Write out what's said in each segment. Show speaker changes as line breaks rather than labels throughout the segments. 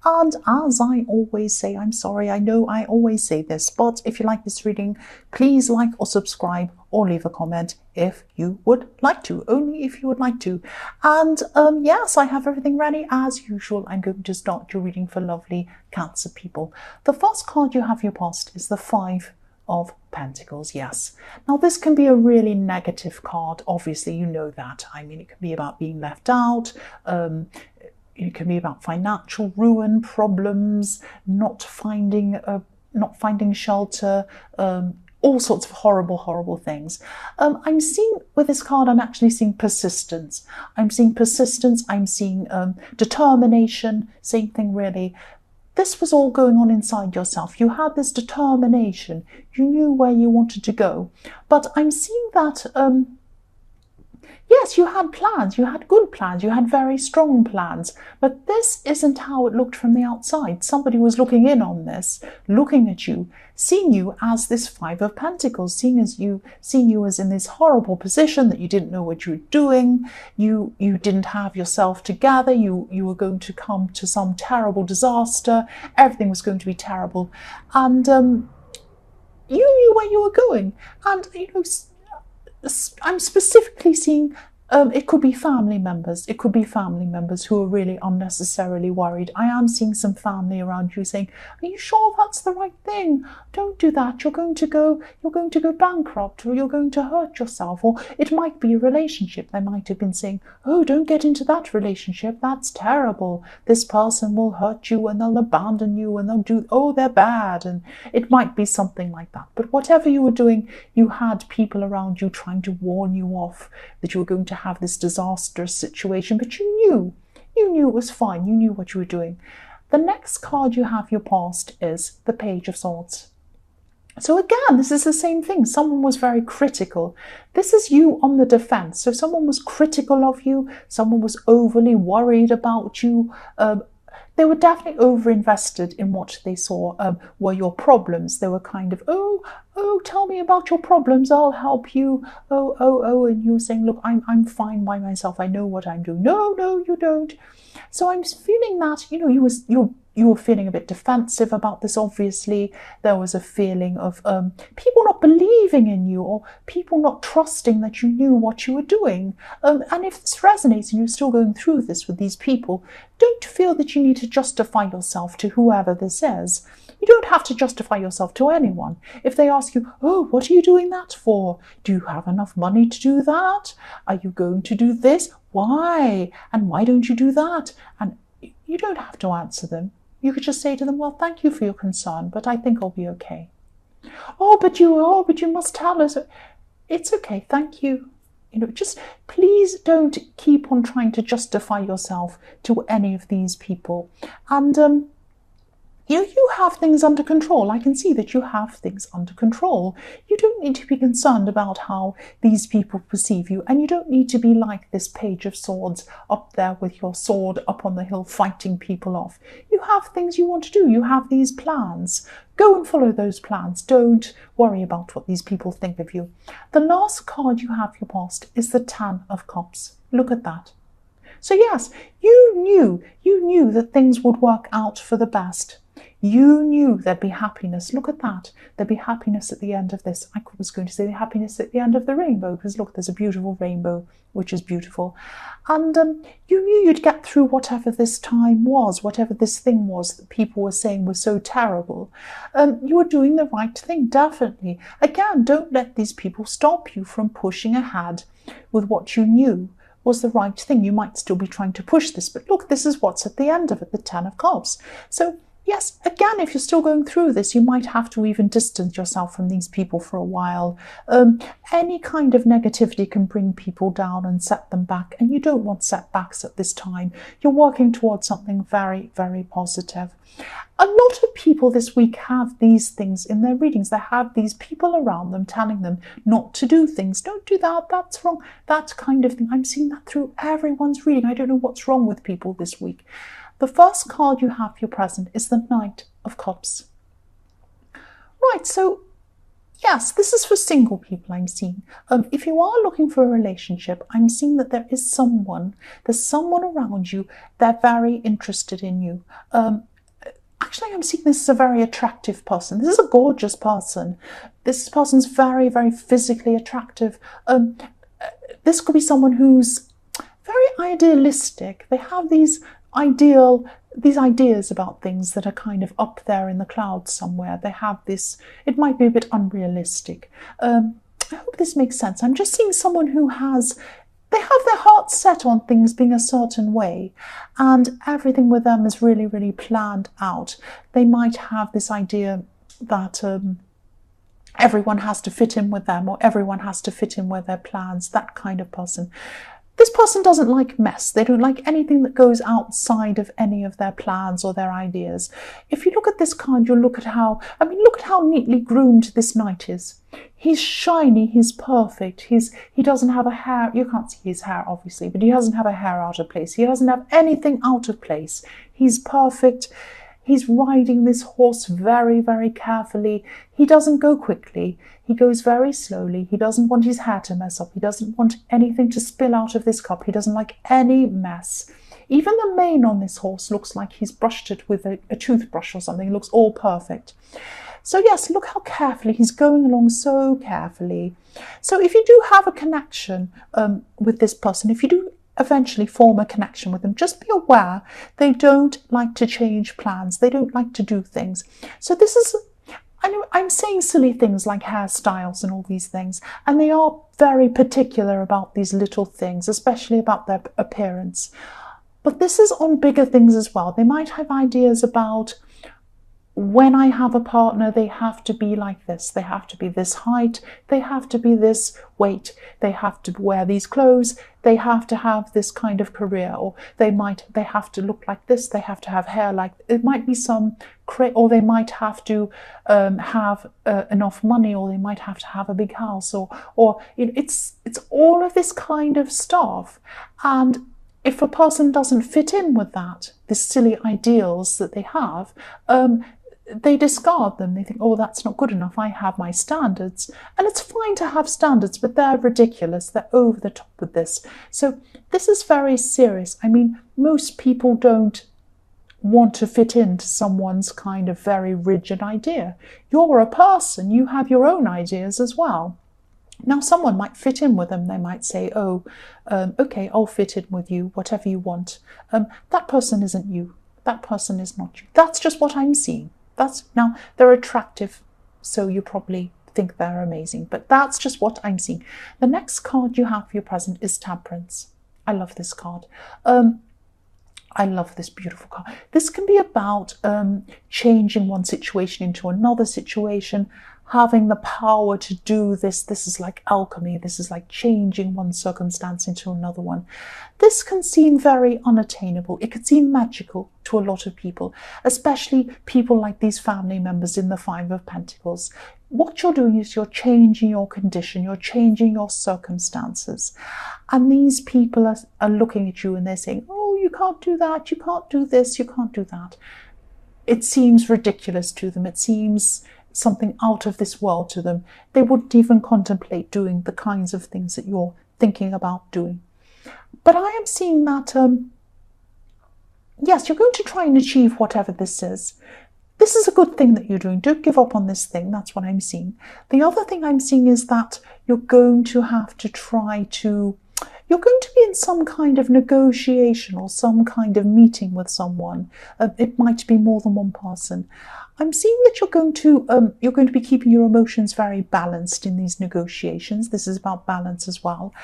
And as I always say, I'm sorry, I know I always say this, but if you like this reading, please like or subscribe or leave a comment if you would like to, only if you would like to. And yes, I have everything ready as usual. I'm going to start your reading for lovely Cancer people. The first card you have your post is the 5 of Pentacles. Yes, now this can be a really negative card, obviously, you know that. I mean, it can be about being left out, it can be about financial ruin, problems, not finding shelter, all sorts of horrible things. I'm seeing with this card, I'm actually seeing persistence. I'm seeing determination, same thing really. This was all going on inside yourself. You had this determination. You knew where you wanted to go. But I'm seeing that yes, you had plans, you had good plans, you had very strong plans, but this isn't how it looked from the outside. Somebody was looking in on this, looking at you, seeing you as this 5 of Pentacles, seeing you as in this horrible position that you didn't know what you were doing, you didn't have yourself together, you were going to come to some terrible disaster, everything was going to be terrible, and you knew where you were going, and I'm specifically seeing it could be family members. It could be family members who are really unnecessarily worried. I am seeing some family around you saying, "Are you sure that's the right thing? Don't do that. You're going to go bankrupt, or you're going to hurt yourself." Or it might be a relationship. They might have been saying, "Oh, don't get into that relationship. That's terrible. This person will hurt you and they'll abandon you and they're bad." And it might be something like that. But whatever you were doing, you had people around you trying to warn you off that you were going to have this disastrous situation, but you knew it was fine. You knew what you were doing. The next card you have your past is the Page of Swords. So again, this is the same thing. Someone was very critical. This is you on the defense. So someone was critical of you. Someone was overly worried about you. They were definitely over-invested in what they saw were your problems. They were kind of, oh, tell me about your problems, I'll help you. Oh, and you were saying, look, I'm fine by myself. I know what I'm doing. No, you don't. So I'm feeling that, you were feeling a bit defensive about this, obviously. There was a feeling of people not believing in you, or people not trusting that you knew what you were doing. And if this resonates and you're still going through this with these people, don't feel that you need to justify yourself to whoever this is. You don't have to justify yourself to anyone. If they ask you, "Oh, what are you doing that for? Do you have enough money to do that? Are you going to do this? Why? And why don't you do that?" And you don't have to answer them. You could just say to them, "Well, thank you for your concern, but I think I'll be okay." But you must tell us." It's okay, thank you. Just please don't keep on trying to justify yourself to any of these people. And you have things under control. I can see that you have things under control. You don't need to be concerned about how these people perceive you, and you don't need to be like this Page of Swords up there with your sword up on the hill fighting people off. You have things you want to do. You have these plans. Go and follow those plans. Don't worry about what these people think of you. The last card you have your past is the 10 of Cups. Look at that. So yes, you knew that things would work out for the best. You knew there'd be happiness. Look at that. There'd be happiness at the end of this. I was going to say the happiness at the end of the rainbow, because look, there's a beautiful rainbow, which is beautiful. And you knew you'd get through whatever this time was, whatever this thing was that people were saying was so terrible. You were doing the right thing, definitely. Again, don't let these people stop you from pushing ahead with what you knew was the right thing. You might still be trying to push this, but look, this is what's at the end of it, the 10 of Cups. So yes, again, if you're still going through this, you might have to even distance yourself from these people for a while. Any kind of negativity can bring people down and set them back, and you don't want setbacks at this time. You're working towards something very, very positive. A lot of people this week have these things in their readings. They have these people around them telling them not to do things. Don't do that, that's wrong, that kind of thing. I'm seeing that through everyone's reading. I don't know what's wrong with people this week. The first card you have for your present is the Knight of Cups. Right, so yes, this is for single people, I'm seeing. If you are looking for a relationship, I'm seeing that there's someone around you, they're very interested in you. actually I'm seeing this as a very attractive person. This is a gorgeous person. This person's very, very physically attractive. This could be someone who's very idealistic. They have these ideas about things that are kind of up there in the clouds somewhere. They have this, it might be a bit unrealistic. I hope this makes sense. I'm just seeing someone who they have their heart set on things being a certain way, and everything with them is really, really planned out. They might have this idea that everyone has to fit in with them, or everyone has to fit in with their plans, that kind of person. This person doesn't like mess. They don't like anything that goes outside of any of their plans or their ideas. If you look at this card, you'll look at look at how neatly groomed this knight is. He's shiny, he's perfect, he doesn't have a hair, you can't see his hair obviously, but he doesn't have a hair out of place. He doesn't have anything out of place. He's perfect. He's riding this horse very, very carefully. He doesn't go quickly. He goes very slowly. He doesn't want his hair to mess up. He doesn't want anything to spill out of this cup. He doesn't like any mess. Even the mane on this horse looks like he's brushed it with a toothbrush or something. It looks all perfect. So yes, look how carefully he's going along, so carefully. So if you do have a connection with this person, if you do eventually form a connection with them, just be aware they don't like to change plans. They don't like to do things. So this is, I know I'm saying silly things like hairstyles and all these things, and they are very particular about these little things, especially about their appearance. But this is on bigger things as well. They might have ideas about, when I have a partner, they have to be like this. They have to be this height. They have to be this weight. They have to wear these clothes. They have to have this kind of career, or they have to look like this. They have to have hair like, it might be some, or they might have to have enough money, or they might have to have a big house, or it's all of this kind of stuff. And if a person doesn't fit in with that, the silly ideals that they have, they discard them. They think, oh, that's not good enough. I have my standards. And it's fine to have standards, but they're ridiculous. They're over the top with this. So this is very serious. I mean, most people don't want to fit into someone's kind of very rigid idea. You're a person. You have your own ideas as well. Now, someone might fit in with them. They might say, oh, okay, I'll fit in with you, whatever you want. That person isn't you. That person is not you. That's just what I'm seeing. Now, they're attractive, so you probably think they're amazing, but that's just what I'm seeing. The next card you have for your present is Temperance. I love this card. I love this beautiful card. This can be about changing one situation into another situation, having the power to do this. This is like alchemy. This is like changing one circumstance into another one. This can seem very unattainable. It can seem magical to a lot of people, especially people like these family members in the Five of Pentacles. What you're doing is you're changing your condition, you're changing your circumstances. And these people are looking at you and they're saying, oh, you can't do that, you can't do this, you can't do that. It seems ridiculous to them. It seems something out of this world to them. They wouldn't even contemplate doing the kinds of things that you're thinking about doing. But I am seeing that, yes, you're going to try and achieve whatever this is. This is a good thing that you're doing. Don't give up on this thing. That's what I'm seeing. The other thing I'm seeing is that you're going to have to you're going to be in some kind of negotiation or some kind of meeting with someone. It might be more than one person. I'm seeing that you're going to be keeping your emotions very balanced in these negotiations. This is about balance as well.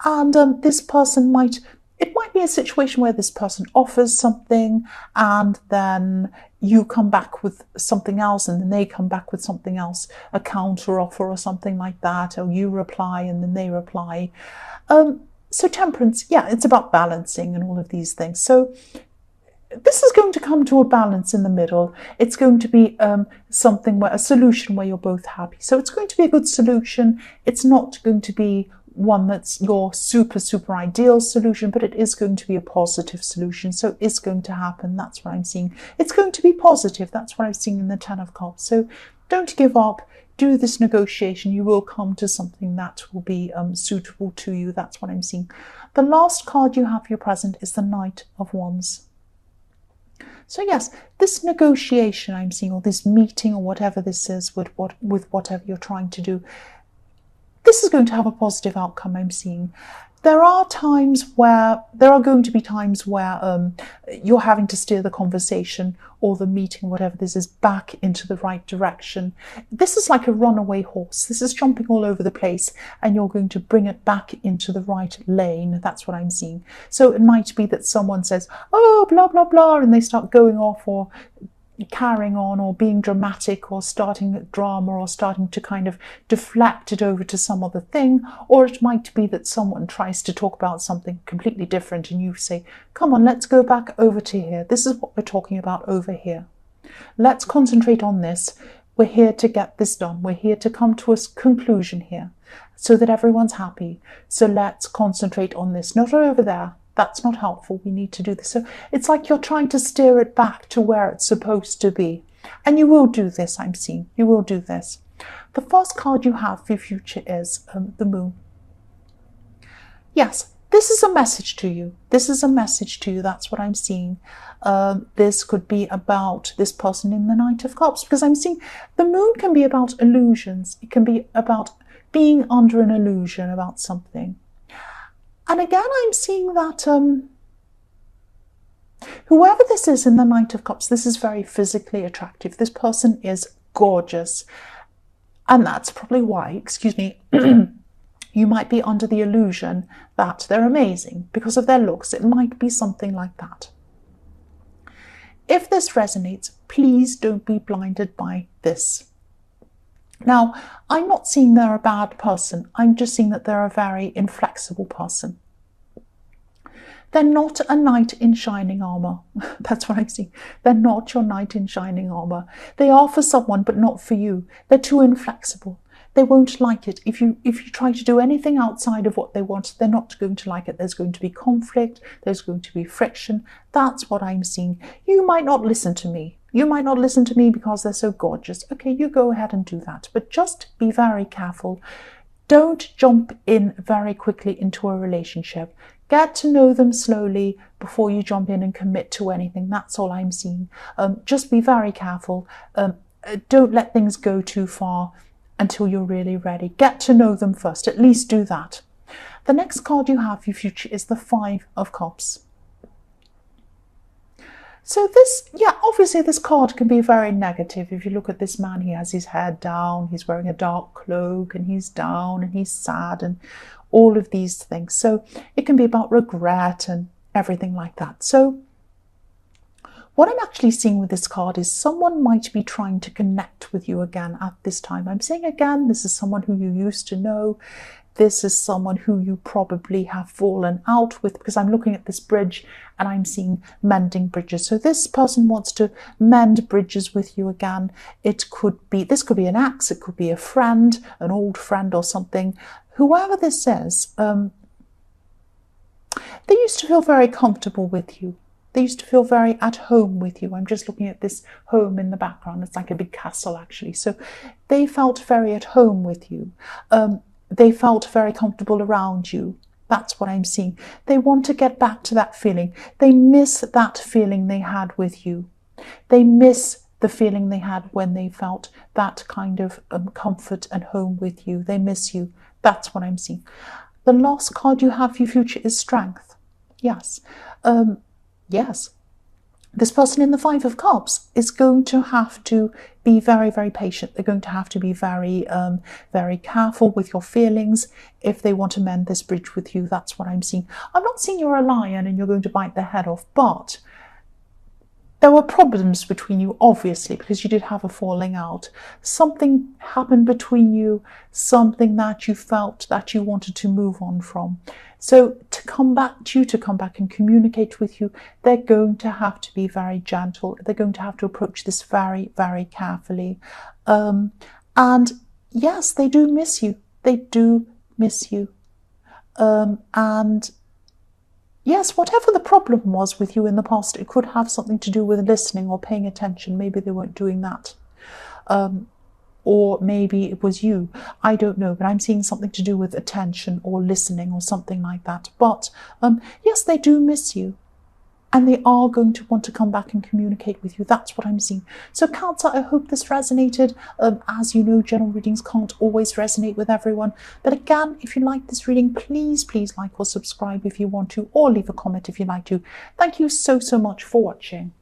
And this person it might be a situation where this person offers something and then you come back with something else and then they come back with something else, a counter offer or something like that, or you reply and then they reply. So Temperance, yeah, it's about balancing and all of these things. So this is going to come to a balance in the middle. It's going to be a solution where you're both happy. So it's going to be a good solution. It's not going to be one that's your super, super ideal solution, but it is going to be a positive solution. So it is going to happen. That's what I'm seeing. It's going to be positive. That's what I've seen in the Ten of Cups. So don't give up. Do this negotiation. You will come to something that will be suitable to you. That's what I'm seeing. The last card you have for your present is the Knight of Wands. So yes, this negotiation I'm seeing, or this meeting, or whatever this is with whatever you're trying to do, this is going to have a positive outcome I'm seeing. There are going to be times where you're having to steer the conversation or the meeting, whatever this is, back into the right direction. This is like a runaway horse. This is jumping all over the place, and you're going to bring it back into the right lane. That's what I'm seeing. So it might be that someone says, oh, blah, blah, blah, and they start going off or carrying on or being dramatic or starting drama or starting to kind of deflect it over to some other thing. Or it might be that someone tries to talk about something completely different and you say, come on, let's go back over to here. This is what we're talking about over here. Let's concentrate on this. We're here to get this done. We're here to come to a conclusion here so that everyone's happy. So let's concentrate on this, not over there. That's not helpful. We need to do this. So it's like you're trying to steer it back to where it's supposed to be. And you will do this, I'm seeing. You will do this. The first card you have for your future is the Moon. Yes, this is a message to you. This is a message to you. That's what I'm seeing. This could be about this person in the Knight of Cups, because I'm seeing the Moon can be about illusions. It can be about being under an illusion about something. And again, I'm seeing that whoever this is in the Knight of Cups, this is very physically attractive. This person is gorgeous. And that's probably why, excuse me, you might be under the illusion that they're amazing because of their looks. It might be something like that. If this resonates, please don't be blinded by this. Now, I'm not seeing they're a bad person. I'm just seeing that they're a very inflexible person. They're not a knight in shining armor. That's what I'm seeing. They're not your knight in shining armor. They are for someone, but not for you. They're too inflexible. They won't like it. If you try to do anything outside of what they want, they're not going to like it. There's going to be conflict. There's going to be friction. That's what I'm seeing. You might not listen to me. You might not listen to me because they're so gorgeous. Okay, you go ahead and do that. But just be very careful. Don't jump in very quickly into a relationship. Get to know them slowly before you jump in and commit to anything. That's all I'm seeing. Just be very careful. Don't let things go too far until you're really ready. Get to know them first. At least do that. The next card you have for your future is the Five of Cups. So this, yeah, obviously this card can be very negative. If you look at this man, he has his head down, he's wearing a dark cloak, and he's down, and he's sad, and all of these things. So it can be about regret and everything like that. So what I'm actually seeing with this card is someone might be trying to connect with you again at this time. I'm saying again, this is someone who you used to know. This is someone who you probably have fallen out with, because I'm looking at this bridge and I'm seeing mending bridges. So this person wants to mend bridges with you again. This could be an ex, it could be a friend, an old friend or something. Whoever this is, they used to feel very comfortable with you. They used to feel very at home with you. I'm just looking at this home in the background. It's like a big castle, actually. So they felt very at home with you. They felt very comfortable around you. That's what I'm seeing. They want to get back to that feeling. They miss that feeling they had with you. They miss the feeling they had when they felt that kind of comfort and home with you. They miss you. That's what I'm seeing. The last card you have for your future is Strength. Yes. Yes. This person in the Five of Cups is going to have to be very, very patient. They're going to have to be very, very careful with your feelings if they want to mend this bridge with you. That's what I'm seeing. I'm not seeing you're a lion and you're going to bite their head off, but there were problems between you, obviously, because you did have a falling out. Something happened between you, something that you felt that you wanted to move on from. So to come back and communicate with you, they're going to have to be very gentle. They're going to have to approach this very, very carefully. And yes, they do miss you. They do miss you. And yes, whatever the problem was with you in the past, it could have something to do with listening or paying attention. Maybe they weren't doing that. Or maybe it was you. I don't know, but I'm seeing something to do with attention or listening or something like that. But yes, they do miss you. and they are going to want to come back and communicate with you. That's what I'm seeing. So Cancer, I hope this resonated. As you know, general readings can't always resonate with everyone. But again, if you like this reading, please like or subscribe if you want to, or leave a comment if you'd like to. Thank you so much for watching.